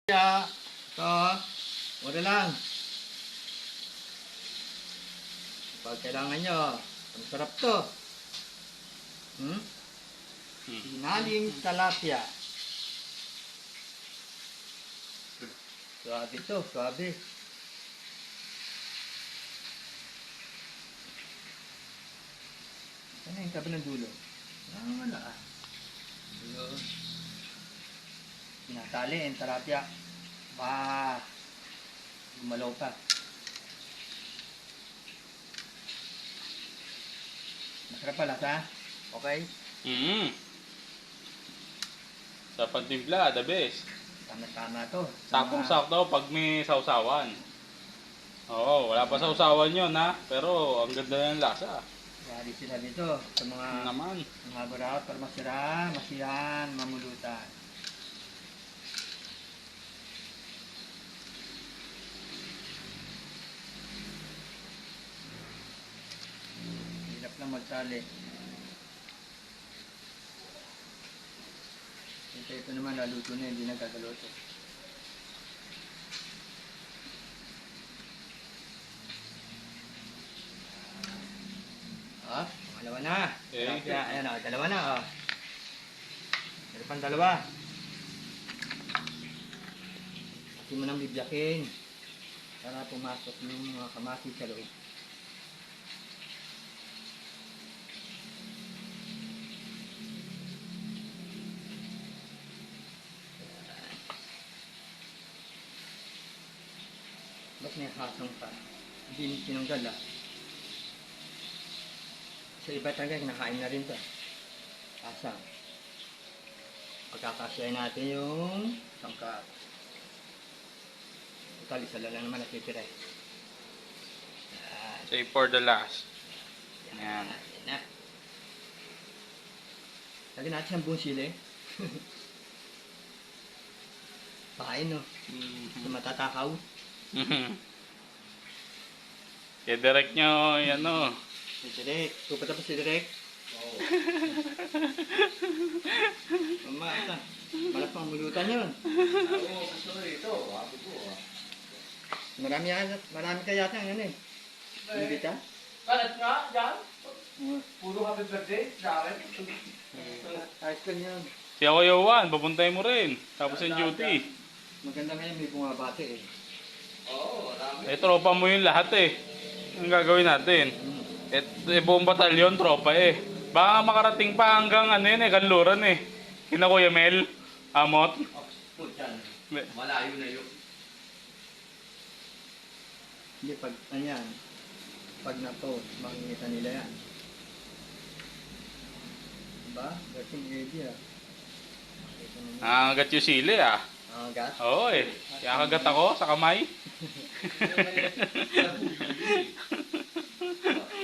Kaya, ito, mura lang. Pag kailangan nyo, masarap to. Sinaling talapia. Suabe to, suabe. Ano yung tabi ng dulo? Wala ah. Dulo. Pinatali yung talapia. Gumalaw pa. Masarap pala sa? Okay? Sa pagtimpla, the best. Tama-tama to. Saktong-sakto pag may sausawan. Oo, wala pa sausawan yun ha. Pero ang ganda ng lasa. Yari sila dito sa mga Naman. barat para masira, masiyahan, mamulutan. Hirap lang magtali. Ito naman naluto na, hindi nagkakaluto. Dalawa na. Okay. Ayan o, dalawa na o. Meron pang dalawa. Hindi mo nang bibyakin para pumasok yung mga kamasi sa loob. Ba't may hasang pa? Hindi tinanggal ah. Sa iba talaga, kinakain na rin ito. Asang. Pagkakasyahin natin yung sangkap. Total, isa lang naman natitira eh. Save for the last. Yan. Yan na. Lagyan natin ang buong sili. Pain no. Sa matatakaw. Kaya direct nyo, yan o. Si Direk. Pupunta pa si Direk. Oo. Mama, ata. Malap pang mulutan yun. Oo, gusto ko ito. Happy ko. Marami kaya yata yan eh. Hindi ka? Kalat nga, dyan. Puro happy birthday sa akin. Ayos lang yan. Si ako Yowan, papuntay mo rin. Tapos yung duty. Maganda ngayon may bumabate eh. Oo, marami. Tropa mo yung lahat eh. Ang gagawin natin. Buong batalyon, tropa eh. Baka makarating pa hanggang ano yun eh, Kanluran eh. Kina Kuya Mel, Amot. Putyan. Malayo na yun. Hindi pag, ano yan, pag na-post, makikita nila yan. Diba? Gating idea. Makikita nila. Nangagat yung sili ah. Ang gas? Oo eh. Kaya kagat ako sa kamay.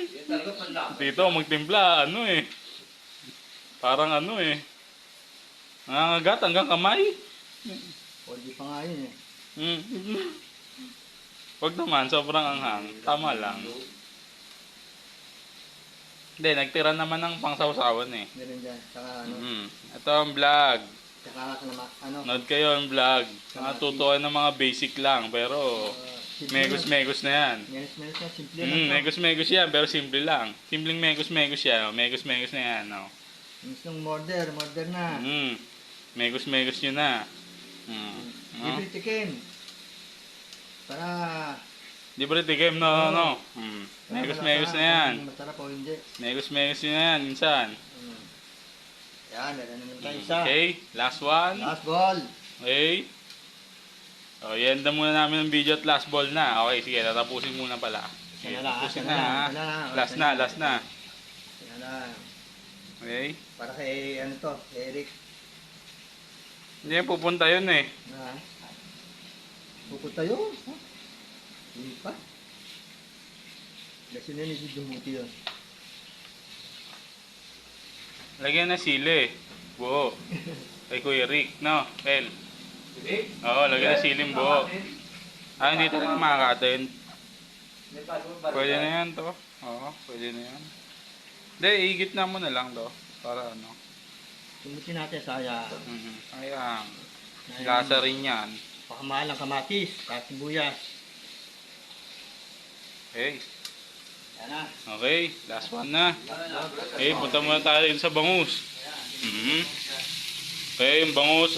Yan talaga panlasa. Dito, magtimpla, ano eh. Parang ano eh. Nangangagat hanggang kamay. O di pa nga yun eh. Huwag naman, sobrang anghang. Tama lang. Hindi, nagtira naman ng pangsawsawan eh. Meron dyan. Saka ano, Ito ang vlog. saka ano, Nood kayo ang vlog. Natutukan ng mga basic lang, pero megos-megos na yan. menos na, simple lang to. Megos-megos yan, pero simple lang. Simpleng megos-megos yan. Megos-megos na yan. No? Minsan order na. Megos-megos nyo na. No? Libre tikim. Para Libre tikim, no. Megos-megos na yan. masarap o hindi. Megos-megos nyo na yan, minsan. Yan, meron naman tayo isa. Okay, last one. Last ball. Okay. O, ienda muna namin ang video at last ball na. Okay, sige, tatapusin muna pala. Sige, Yan na lang, tapusin yan na, na ha? lang, yan na lang. Last na, last na. Yan lang. Okay. Para kay, ano to, Eric. Hindi yan pupunta yun eh. Na, pupunta yun. Ha? Hindi pa. Kasi na si Dumuti yun. Lagyan na sili. Buo. Kay Kuya Rick, no? El. Hindi? Oo, lagyan na siling buo. Hindi talaga makakatin. May palong baril. Pwede na yan to. Oo, pwede na yan. Hindi, igit na mo na lang to. Para ano. Tumutin natin, sayang. Sayang. Lasa rin yan. Pakamahal ng kamatis, at sibuyas. Okay. Yan na. Okay, last one na. Okay, punta muna tayo sa bangus. Okay, yung bangus.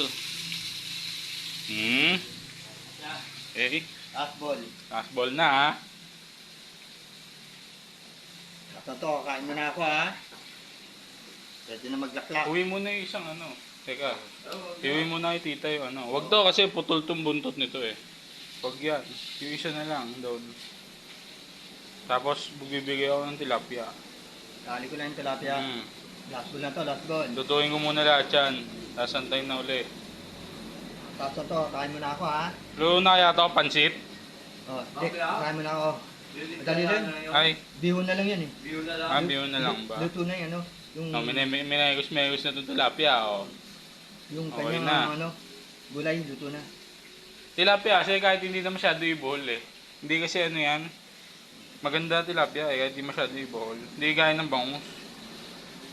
Okay, Last ball. last ball na ha. Ito to, kain mo na ako ha. Pwede na maglaklak. Uwi mo na yung isang ano. Teka, iuwi mo na yung tita yung ano. Wag to kasi putol tong buntot nito eh. Wag yan. Yung isa na lang doon. Tapos bibigay ako ng tilapia. Kali ko na yung tilapia. Last ball na to, last ball. Lutuin ko muna lahat yan. Tapos antayin na uli. Tapos ito, kain mo na ako ha. Luto na kaya ito, pansit. Oh, Dick, kain mo na ako. Madali rin. Ay, Bihon na lang yan eh. ambiyon na lang ba? Luto na yan, ano? Yung, No, minegos na itong tilapia, oh. yung okay kanyang na. ano, gulay, luto na. Tilapia, kasi kahit hindi na masyado ibohol eh. Hindi kasi ano yan. Maganda tilapia eh, kahit hindi masyado ibohol. Hindi gaya ng bangus.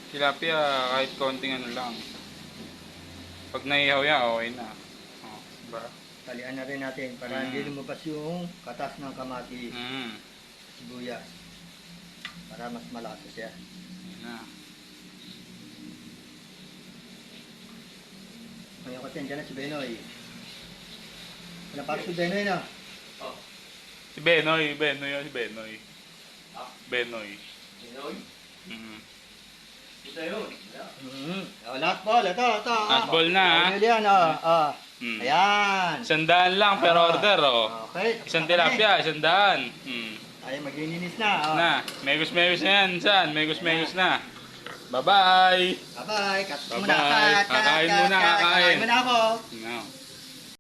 Tilapia, kahit konting ano lang. Pag naihaw yan, okay na. Oh, diba? Talian na rin natin para hindi lumabas yung katas ng kamatis, sibuyas. Para mas malasa siya. Yun na. Ngayon kasi dyan na si Benoy. Wala para si Benoy na. Si Benoy yun, si Benoy. Benoy. Ito yun. Oh, last ball, ito. Last ball na, ha? Oh, yan, Ayan. 100 lang per order, oh. Okay. Isang tilapia, 100. Ay, maglilinis na. Na, megos na yan, san? Megos na. Bye-bye! Bye-bye. Cut Bye-bye. muna. Cut. Kakain muna, kakain. Kakain muna ako. No.